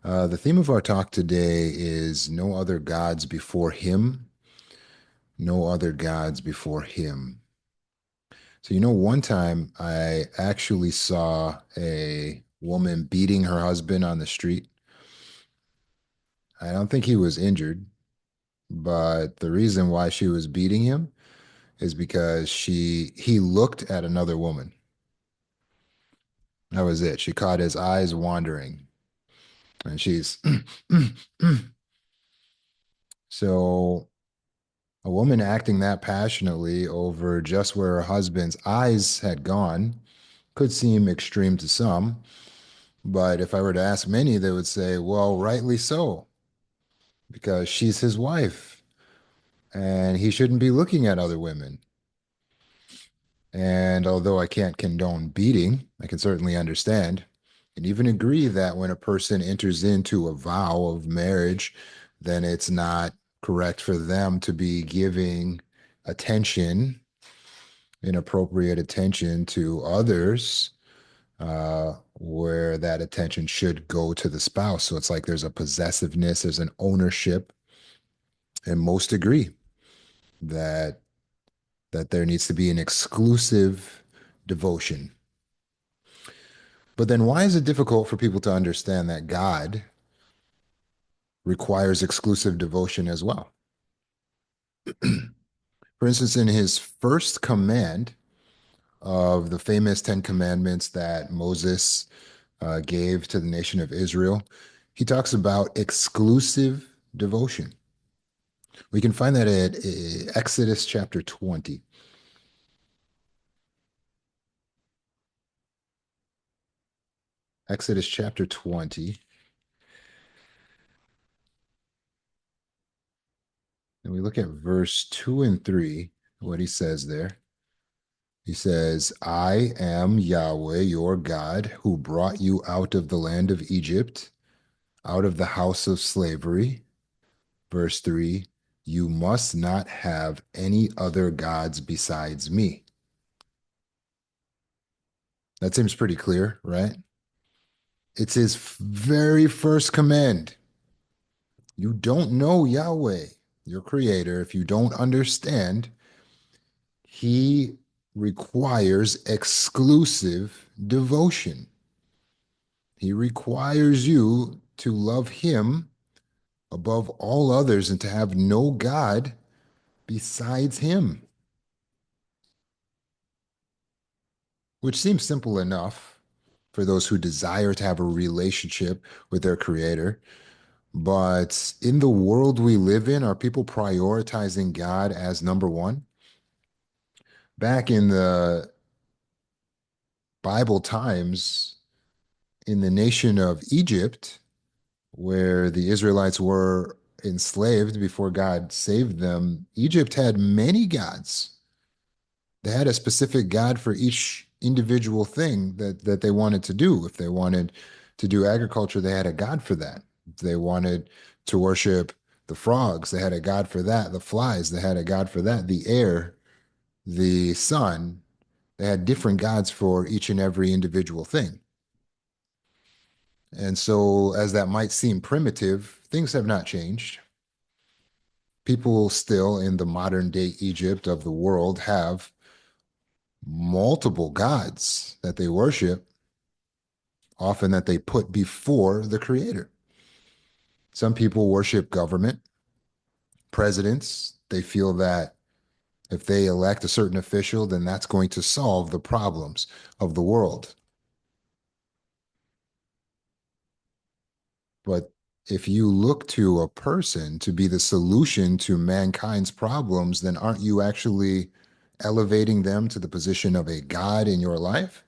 The theme of our talk today is no other gods before him, no other gods before him. So, one time I actually saw a woman beating her husband on the street. I don't think he was injured, but the reason why she was beating him is because he looked at another woman. That was it. She caught his eyes wandering, and she's so a woman acting that passionately over just where her husband's eyes had gone could seem extreme to some, but if I were to ask many, they would say, well, rightly so, because she's his wife and he shouldn't be looking at other women. And although I can't condone beating, I can certainly understand and even agree that when a person enters into a vow of marriage, then it's not correct for them to be giving attention, inappropriate attention to others, where that attention should go to the spouse. So it's like there's a possessiveness, there's an ownership, and most agree that there needs to be an exclusive devotion. But then why is it difficult for people to understand that God requires exclusive devotion as well? For instance, in his first command of the famous Ten Commandments that Moses gave to the nation of Israel, he talks about exclusive devotion. We can find that at Exodus chapter 20. Exodus chapter 20. And we look at verse 2 and 3, what he says there. He says, I am Yahweh, your God, who brought you out of the land of Egypt, out of the house of slavery. Verse 3, you must not have any other gods besides me. That seems pretty clear, right? It's his very first command. You don't know Yahweh, your creator, if you don't understand, he requires exclusive devotion. He requires you to love him above all others and to have no God besides him, which seems simple enough for those who desire to have a relationship with their creator. But in the world we live in, are people prioritizing God as number one? Back in the Bible times, in the nation of Egypt, where the Israelites were enslaved before God saved them, Egypt had many gods. They had a specific God for each individual thing that they wanted to do. If they wanted to do agriculture, they had a God for that. If they wanted to worship the frogs, they had a God for that. The flies, they had a God for that. The air, the sun, they had different gods for each and every individual thing. And so, as that might seem primitive, things have not changed. People still in the modern day Egypt of the world have multiple gods that they worship, often that they put before the creator. Some people worship government, presidents. They feel that if they elect a certain official, then that's going to solve the problems of the world. But if you look to a person to be the solution to mankind's problems, then aren't you actually elevating them to the position of a God in your life?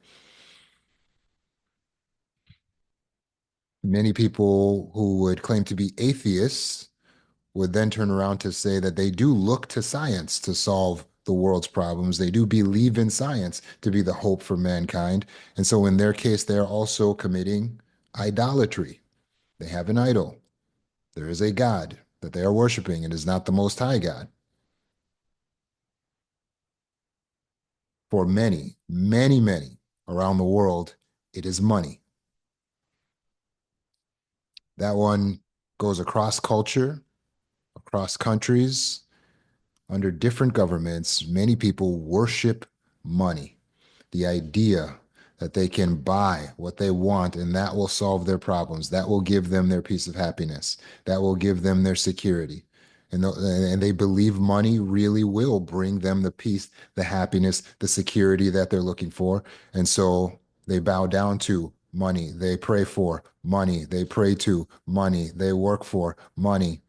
Many people who would claim to be atheists would then turn around to say that they do look to science to solve the world's problems. They do believe in science to be the hope for mankind. And so, in their case, they're also committing idolatry. They have an idol. There is a God that they are worshiping. It is not the Most High God. For many, many, many around the world, it is money. That one goes across culture, across countries, under different governments. Many people worship money. The idea that they can buy what they want and that will solve their problems, that will give them their peace of happiness, that will give them their security. And they believe money really will bring them the peace, the happiness, the security that they're looking for. And so they bow down to money. They pray for money. They pray to money. They work for money.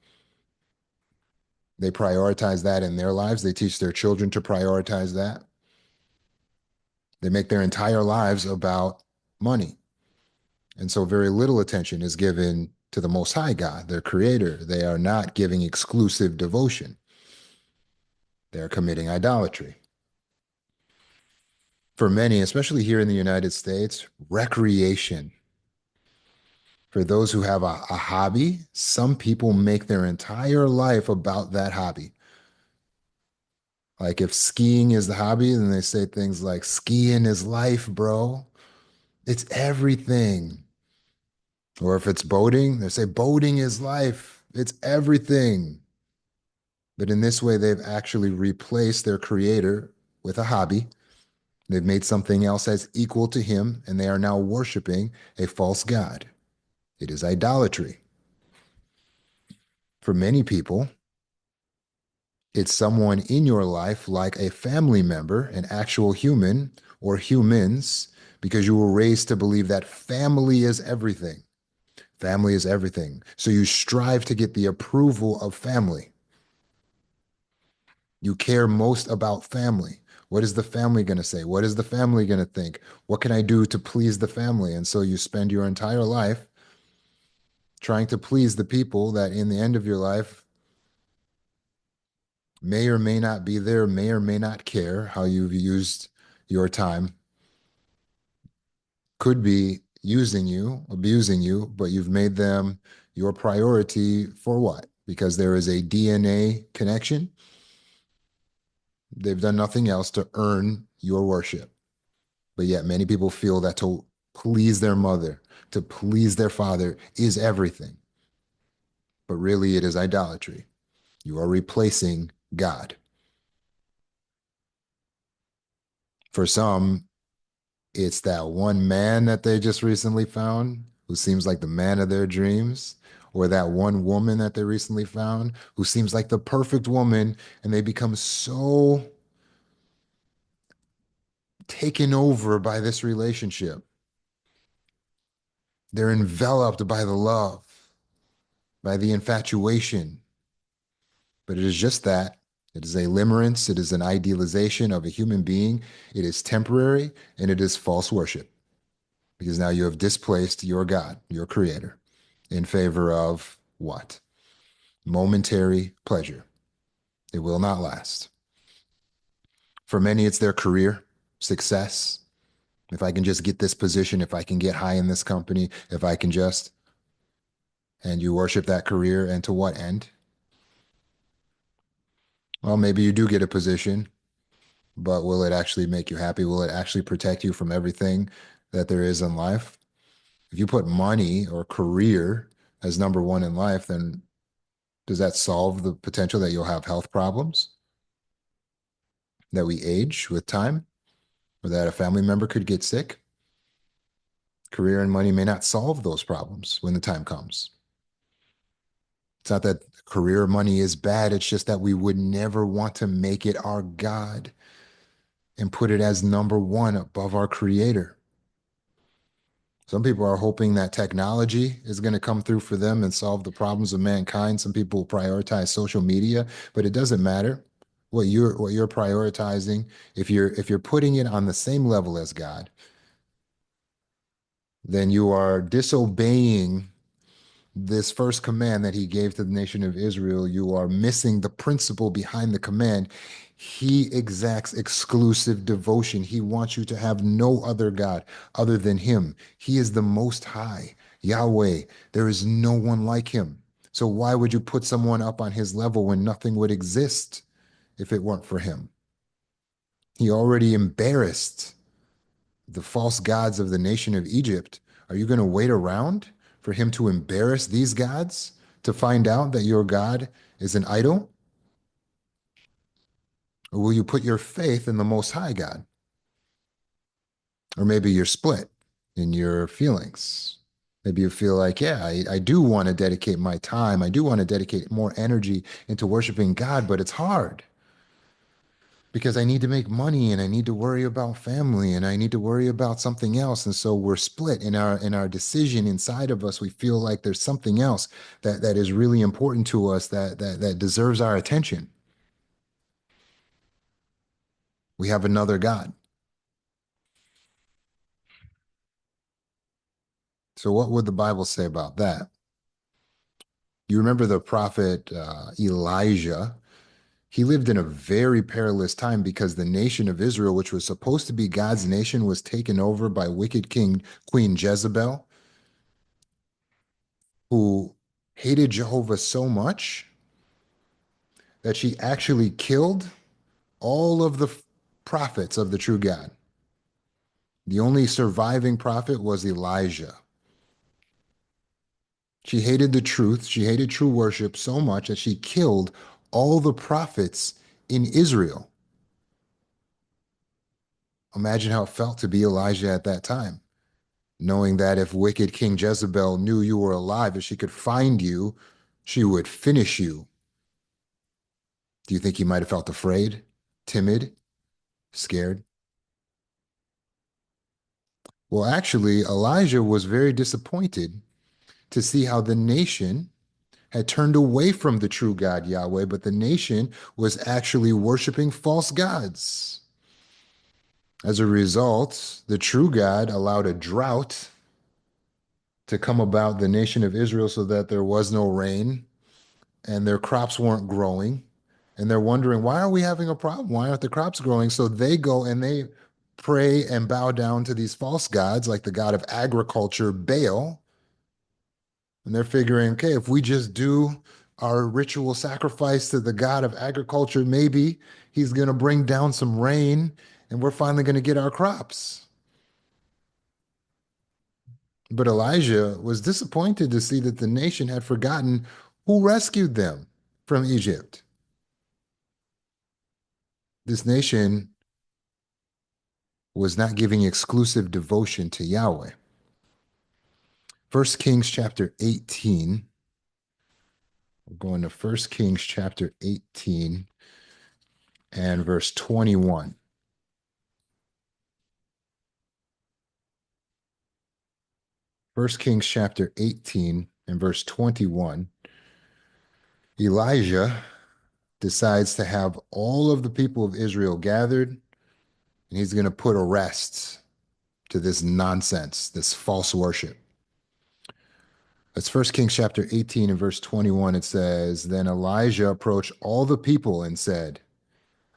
They prioritize that in their lives. They teach their children to prioritize that. They make their entire lives about money. And so very little attention is given to the Most High God, their creator. They are not giving exclusive devotion. They're committing idolatry. For many, especially here in the United States, recreation. For those who have a hobby, some people make their entire life about that hobby. Like if skiing is the hobby, then they say things like, skiing is life, bro. It's everything. Or if it's boating, they say boating is life. It's everything. But in this way, they've actually replaced their creator with a hobby. They've made something else as equal to him, and they are now worshiping a false god. It is idolatry. For many people, it's someone in your life, like a family member, an actual human or humans, because you were raised to believe that family is everything. Family is everything. So you strive to get the approval of family. You care most about family. What is the family going to say? What is the family going to think? What can I do to please the family? And so you spend your entire life trying to please the people that in the end of your life may or may not be there, may or may not care how you've used your time, could be using you, abusing you, but you've made them your priority for what? Because there is a DNA connection. They've done nothing else to earn your worship. But yet many people feel that to please their mother, to please their father is everything. But really it is idolatry. You are replacing God. For some, it's that one man that they just recently found who seems like the man of their dreams, or that one woman that they recently found who seems like the perfect woman, and they become so taken over by this relationship. They're enveloped by the love, by the infatuation. But it is just that. It is a limerence. It is an idealization of a human being. It is temporary and it is false worship because now you have displaced your God, your creator, in favor of what? Momentary pleasure. It will not last. For many, it's their career, success. If I can just get this position, if I can get high in this company, if I can just, and you worship that career, and to what end? Well, maybe you do get a position, but will it actually make you happy? Will it actually protect you from everything that there is in life? If you put money or career as number one in life, then does that solve the potential that you'll have health problems, that we age with time, or that a family member could get sick? Career and money may not solve those problems when the time comes. It's not that career money is bad. It's just that we would never want to make it our God and put it as number one above our creator. Some people are hoping that technology is going to come through for them and solve the problems of mankind. Some people prioritize social media, but it doesn't matter what you're prioritizing. If you're putting it on the same level as God, then you are disobeying this first command that he gave to the nation of Israel. You are missing the principle behind the command. He exacts exclusive devotion. He wants you to have no other God other than him. He is the most high, Yahweh. There is no one like him. So why would you put someone up on his level when nothing would exist if it weren't for him? He already embarrassed the false gods of the nation of Egypt. Are you going to wait around for him to embarrass these gods to find out that your God is an idol? Or will you put your faith in the Most High God? Or maybe you're split in your feelings. Maybe you feel like, yeah, I do want to dedicate my time. I do want to dedicate more energy into worshiping God, but it's hard because I need to make money and I need to worry about family and I need to worry about something else. And so we're split in our decision inside of us. We feel like there's something else that is really important to us that deserves our attention. We have another God. So what would the Bible say about that? You remember the prophet Elijah. He lived in a very perilous time because the nation of Israel, which was supposed to be God's nation, was taken over by wicked Queen Jezebel, who hated Jehovah so much that she actually killed all of the prophets of the true God. The only surviving prophet was Elijah. She hated the truth. She hated true worship so much that she killed all the prophets in Israel. Imagine how it felt to be Elijah at that time, knowing that if wicked King Jezebel knew you were alive, if she could find you, she would finish you. Do you think he might have felt afraid, timid, scared? Well, actually, Elijah was very disappointed to see how the nation had turned away from the true God Yahweh, but the nation was actually worshiping false gods. As a result, the true God allowed a drought to come about the nation of Israel so that there was no rain and their crops weren't growing. And they're wondering, why are we having a problem? Why aren't the crops growing? So they go and they pray and bow down to these false gods, like the god of agriculture, Baal. And they're figuring, okay, if we just do our ritual sacrifice to the god of agriculture, maybe he's going to bring down some rain and we're finally going to get our crops. But Elijah was disappointed to see that the nation had forgotten who rescued them from Egypt. This nation was not giving exclusive devotion to Yahweh. First Kings chapter 18. We're going to First Kings chapter 18 and verse 21. First Kings chapter 18 and verse 21. Elijah decides to have all of the people of Israel gathered, and he's going to put arrests to this nonsense, this false worship. That's First Kings chapter 18 and verse 21. It says, Then Elijah approached all the people and said,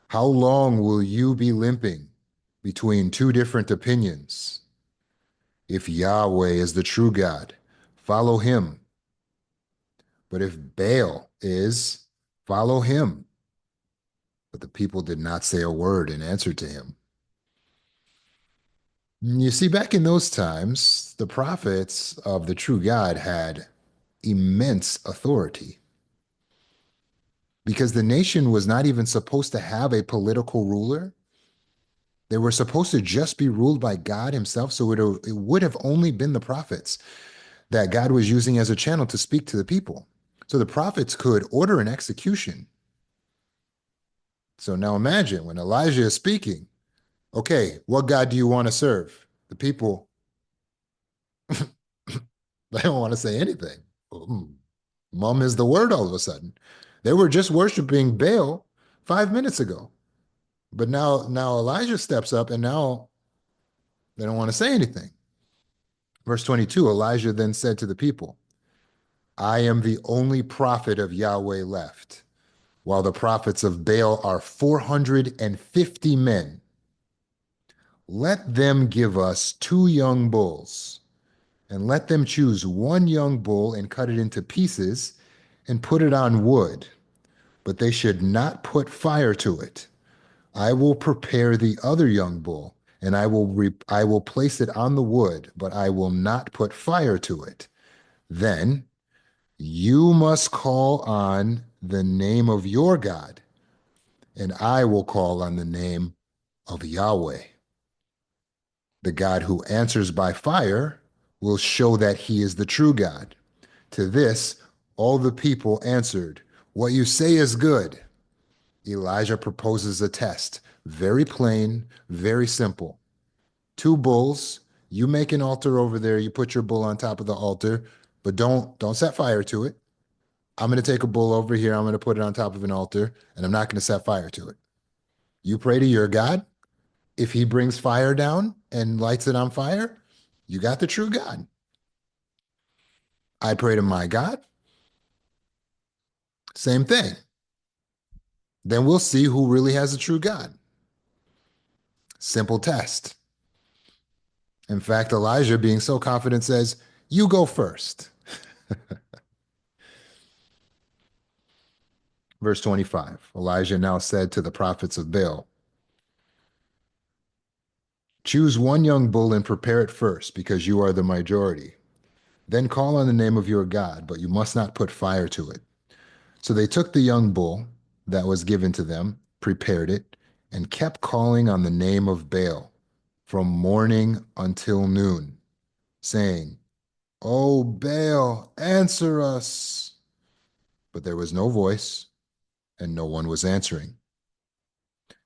How long will you be limping between two different opinions? If Yahweh is the true God, follow him. But if Baal is, follow him. But the people did not say a word in answer to him. You see, back in those times, the prophets of the true God had immense authority because the nation was not even supposed to have a political ruler. They were supposed to just be ruled by God himself. So it would have only been the prophets that God was using as a channel to speak to the people. So the prophets could order an execution. So now imagine when Elijah is speaking, okay, what God do you want to serve? The people, they don't want to say anything. Mum is the word all of a sudden. They were just worshiping Baal 5 minutes ago. But now Elijah steps up and now they don't want to say anything. Verse 22, Elijah then said to the people, I am the only prophet of Yahweh left, while the prophets of Baal are 450 men. Let them give us 2 young bulls, and let them choose 1 young bull and cut it into pieces and put it on wood, but they should not put fire to it. I will prepare the other young bull, and I will place it on the wood, but I will not put fire to it. Then you must call on the name of your God, and I will call on the name of Yahweh. The God who answers by fire will show that he is the true God. To this, all the people answered, "What you say is good." Elijah proposes a test. Very plain, very simple. Two bulls. You make an altar over there. You put your bull on top of the altar, but don't set fire to it. I'm going to take a bull over here. I'm going to put it on top of an altar, and I'm not going to set fire to it. You pray to your God. If he brings fire down and lights it on fire, you got the true God. I pray to my God. Same thing. Then we'll see who really has a true God. Simple test. In fact, Elijah, being so confident, says, "You go first." Verse 25, Elijah now said to the prophets of Baal, "Choose one young bull and prepare it first, because you are the majority. Then call on the name of your God, but you must not put fire to it." So they took the young bull that was given to them, prepared it, and kept calling on the name of Baal from morning until noon, saying, "O Baal, answer us." But there was no voice, and no one was answering.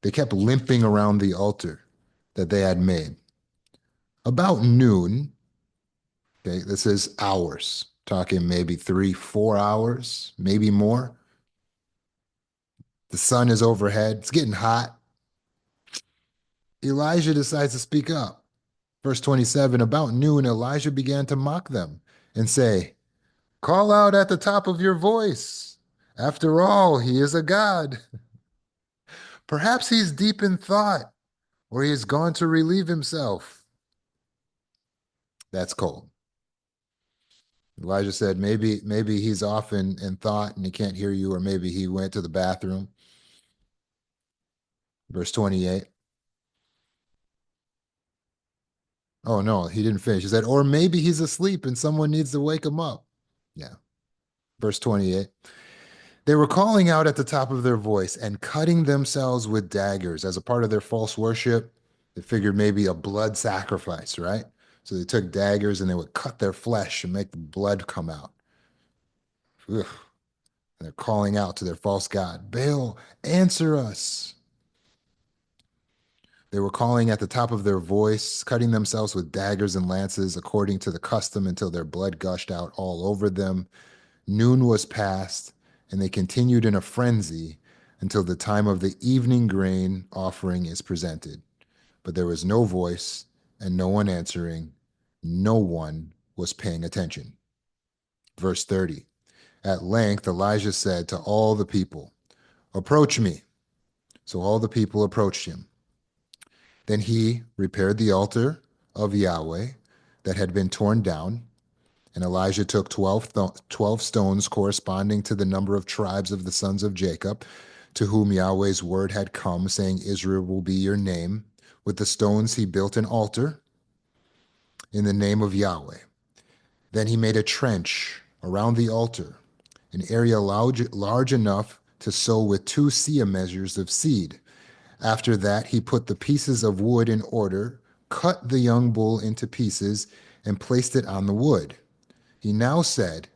They kept limping around the altar that they had made. About noon, okay, this is hours, talking maybe 3, 4 hours, maybe more. The sun is overhead, it's getting hot. Elijah decides to speak up. Verse 27, about noon, Elijah began to mock them and say, "Call out at the top of your voice. After all, he is a God. Perhaps he's deep in thought, or he has gone to relieve himself." That's cold. Elijah said, maybe he's off in thought and he can't hear you, or maybe he went to the bathroom. Verse 28. Oh no, he didn't finish. He said, or maybe he's asleep and someone needs to wake him up. Yeah. Verse 28. They were calling out at the top of their voice and cutting themselves with daggers as a part of their false worship. They figured maybe a blood sacrifice, right? So they took daggers and they would cut their flesh and make the blood come out. Ugh. And they're calling out to their false god, "Baal, answer us." They were calling at the top of their voice, cutting themselves with daggers and lances according to the custom until their blood gushed out all over them. Noon was past, and they continued in a frenzy until the time of the evening grain offering is presented. But there was no voice and no one answering. No one was paying attention. Verse 30. At length, Elijah said to all the people, "Approach me." So all the people approached him. Then he repaired the altar of Yahweh that had been torn down. And Elijah took 12 stones corresponding to the number of tribes of the sons of Jacob, to whom Yahweh's word had come, saying, "Israel will be your name." With the stones he built an altar in the name of Yahweh. Then he made a trench around the altar, an area large enough to sow with 2 seah measures of seed. After that, he put the pieces of wood in order, cut the young bull into pieces, and placed it on the wood. He now said,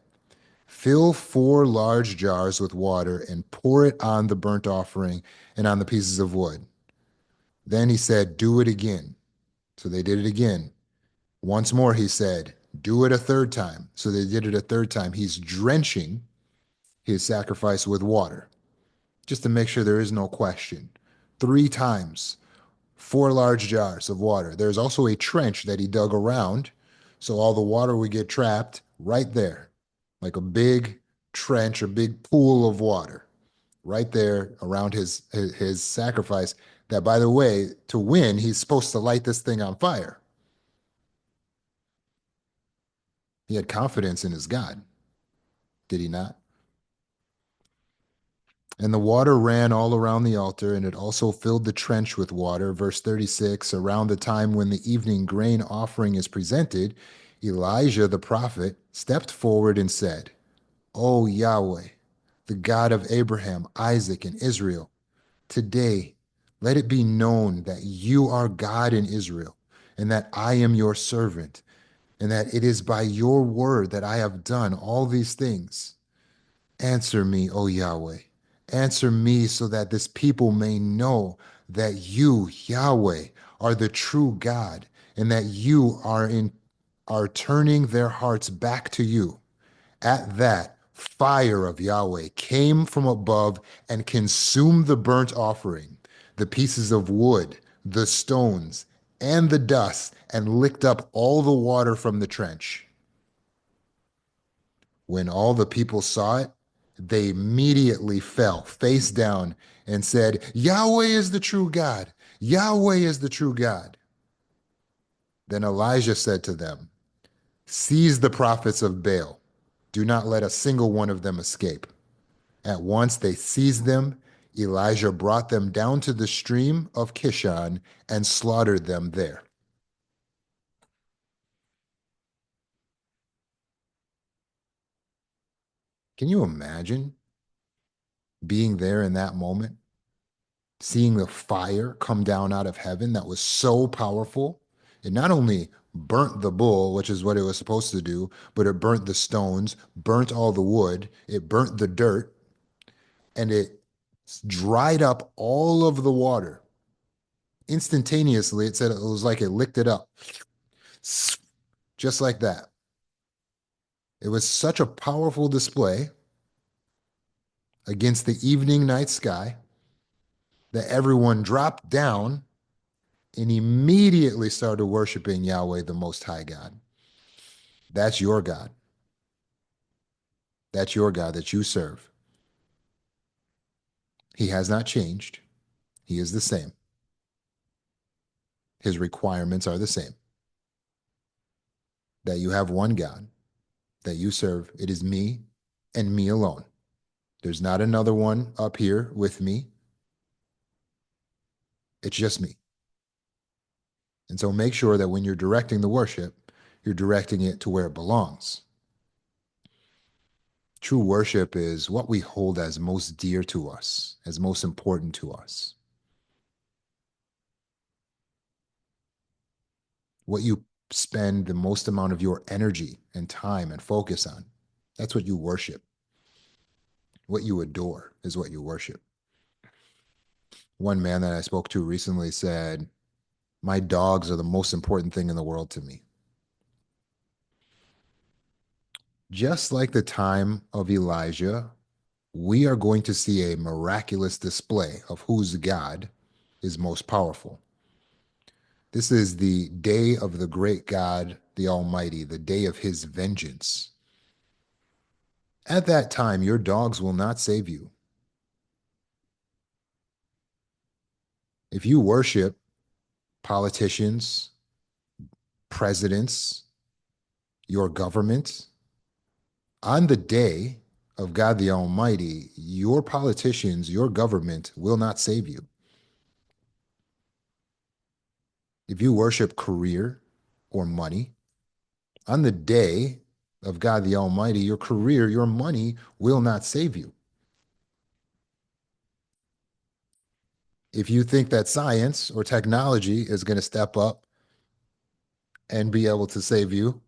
"Fill 4 large jars with water and pour it on the burnt offering and on the pieces of wood." Then he said, "Do it again." So they did it again. Once more, he said, "Do it a third time." So they did it a third time. He's drenching his sacrifice with water, just to make sure there is no question. 3 times, 4 large jars of water. There's also a trench that he dug around, so all the water would get trapped right there, like a big trench, a big pool of water right there around his sacrifice. That, by the way, to win, he's supposed to light this thing on fire. He had confidence in his God, did he not? And the water ran all around the altar, and it also filled the trench with water. Verse 36, around the time when the evening grain offering is presented, Elijah the prophet stepped forward and said, O Yahweh, the God of Abraham, Isaac, and Israel, today let it be known that you are God in Israel, and that I am your servant, and that it is by your word that I have done all these things. Answer me, O Yahweh. Answer me so that this people may know that you, Yahweh, are the true God, and that you are turning their hearts back to you. At that, fire of Yahweh came from above and consumed the burnt offering, the pieces of wood, the stones, and the dust, and licked up all the water from the trench. When all the people saw it, they immediately fell face down and said, Yahweh is the true God. Yahweh is the true God. Then Elijah said to them, Seize the prophets of Baal. Do not let a single one of them escape. At once they seized them. Elijah brought them down to the stream of Kishon and slaughtered them there. Can you imagine being there in that moment? Seeing the fire come down out of heaven that was so powerful. It not only burnt the bull, which is what it was supposed to do, but it burnt the stones, burnt all the wood, it burnt the dirt, and it dried up all of the water. Instantaneously, it said it was like it licked it up, just like that. It was such a powerful display against the evening night sky that everyone dropped down and immediately started worshiping Yahweh, the Most High God. That's your God. That's your God that you serve. He has not changed. He is the same. His requirements are the same. That you have one God that you serve. It is me and me alone. There's not another one up here with me. It's just me. And so make sure that when you're directing the worship, you're directing it to where it belongs. True worship is what we hold as most dear to us, as most important to us. What you spend the most amount of your energy and time and focus on. That's what you worship. What you adore is what you worship. One man that I spoke to recently said, My dogs are the most important thing in the world to me. Just like the time of Elijah, we are going to see a miraculous display of whose God is most powerful. This is the day of the great God, the Almighty, the day of his vengeance. At that time, your dogs will not save you. If you worship politicians, presidents, your government, on the day of God the Almighty, your politicians, your government will not save you. If you worship career or money, on the day of God the Almighty, your career, your money will not save you. If you think that science or technology is going to step up and be able to save you,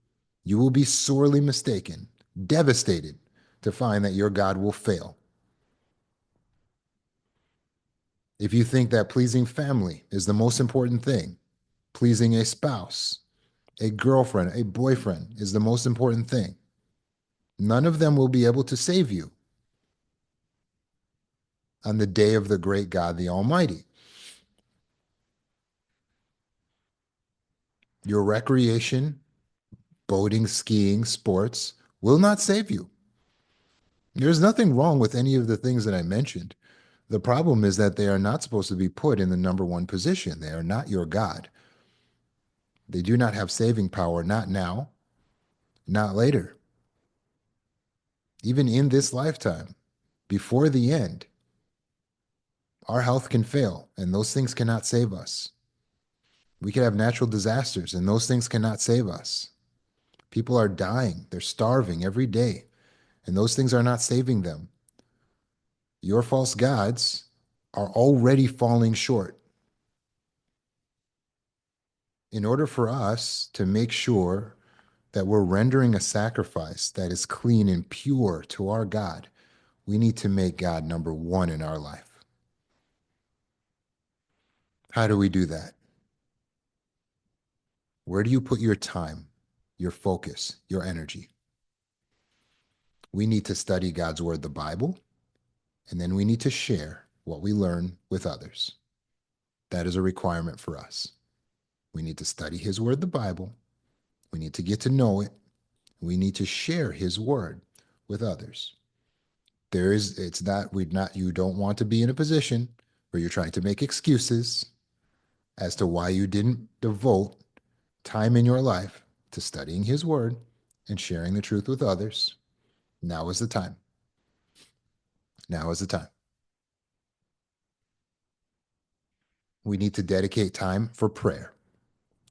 you will be sorely mistaken, devastated to find that your God will fail. If you think that pleasing family is the most important thing, pleasing a spouse, a girlfriend, a boyfriend is the most important thing, none of them will be able to save you on the day of the great God, the Almighty. Your recreation, boating, skiing, sports will not save you. There's nothing wrong with any of the things that I mentioned. The problem is that they are not supposed to be put in the number one position. They are not your God. They do not have saving power, not now, not later. Even in this lifetime, before the end, our health can fail, and those things cannot save us. We could have natural disasters, and those things cannot save us. People are dying, they're starving every day, and those things are not saving them. Your false gods are already falling short. In order for us to make sure that we're rendering a sacrifice that is clean and pure to our God, we need to make God number one in our life. How do we do that? Where do you put your time, your focus, your energy? We need to study God's word, the Bible, and then we need to share what we learn with others. That is a requirement for us. We need to study his word, the Bible. We need to get to know it. We need to share his word with others. It's not, you don't want to be in a position where you're trying to make excuses as to why you didn't devote time in your life to studying his word and sharing the truth with others. Now is the time. Now is the time. We need to dedicate time for prayer,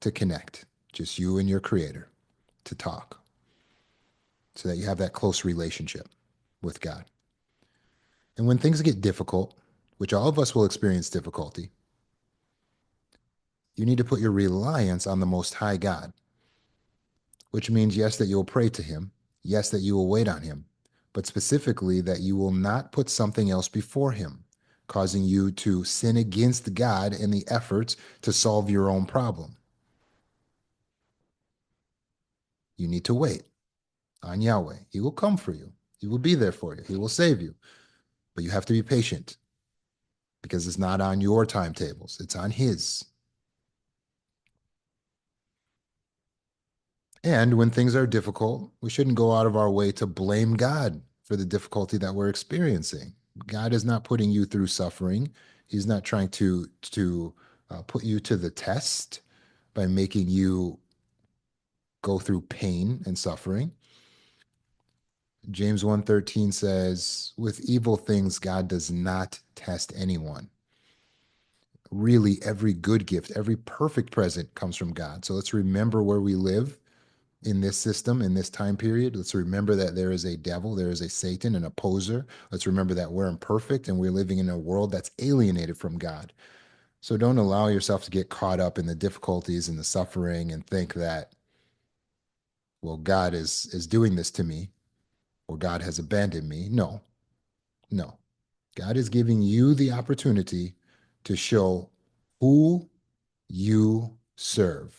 to connect, just you and your creator, to talk, so that you have that close relationship with God. And when things get difficult, which all of us will experience difficulty, you need to put your reliance on the Most High God, which means, yes, that you'll pray to him, yes, that you will wait on him, but specifically that you will not put something else before him, causing you to sin against God in the efforts to solve your own problem. You need to wait on Yahweh. He will come for you. He will be there for you. He will save you. But you have to be patient because it's not on your timetables, it's on his. And when things are difficult, we shouldn't go out of our way to blame God for the difficulty that we're experiencing. God is not putting you through suffering. He's not trying to put you to the test by making you go through pain and suffering. James 1:13 says, "With evil things God does not test anyone." Really, every good gift, every perfect present comes from God. So let's remember where we live in this system, in this time period. Let's remember that there is a devil, there is a Satan, an opposer. Let's remember that we're imperfect and we're living in a world that's alienated from God. So don't allow yourself to get caught up in the difficulties and the suffering and think that, well, God is doing this to me or God has abandoned me. No, no. God is giving you the opportunity to show who you serve.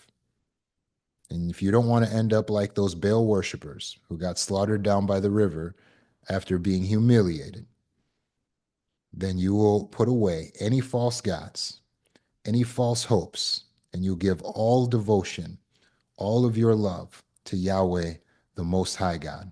And if you don't want to end up like those Baal worshipers who got slaughtered down by the river after being humiliated, then you will put away any false gods, any false hopes, and you give all devotion, all of your love to Yahweh, the Most High God.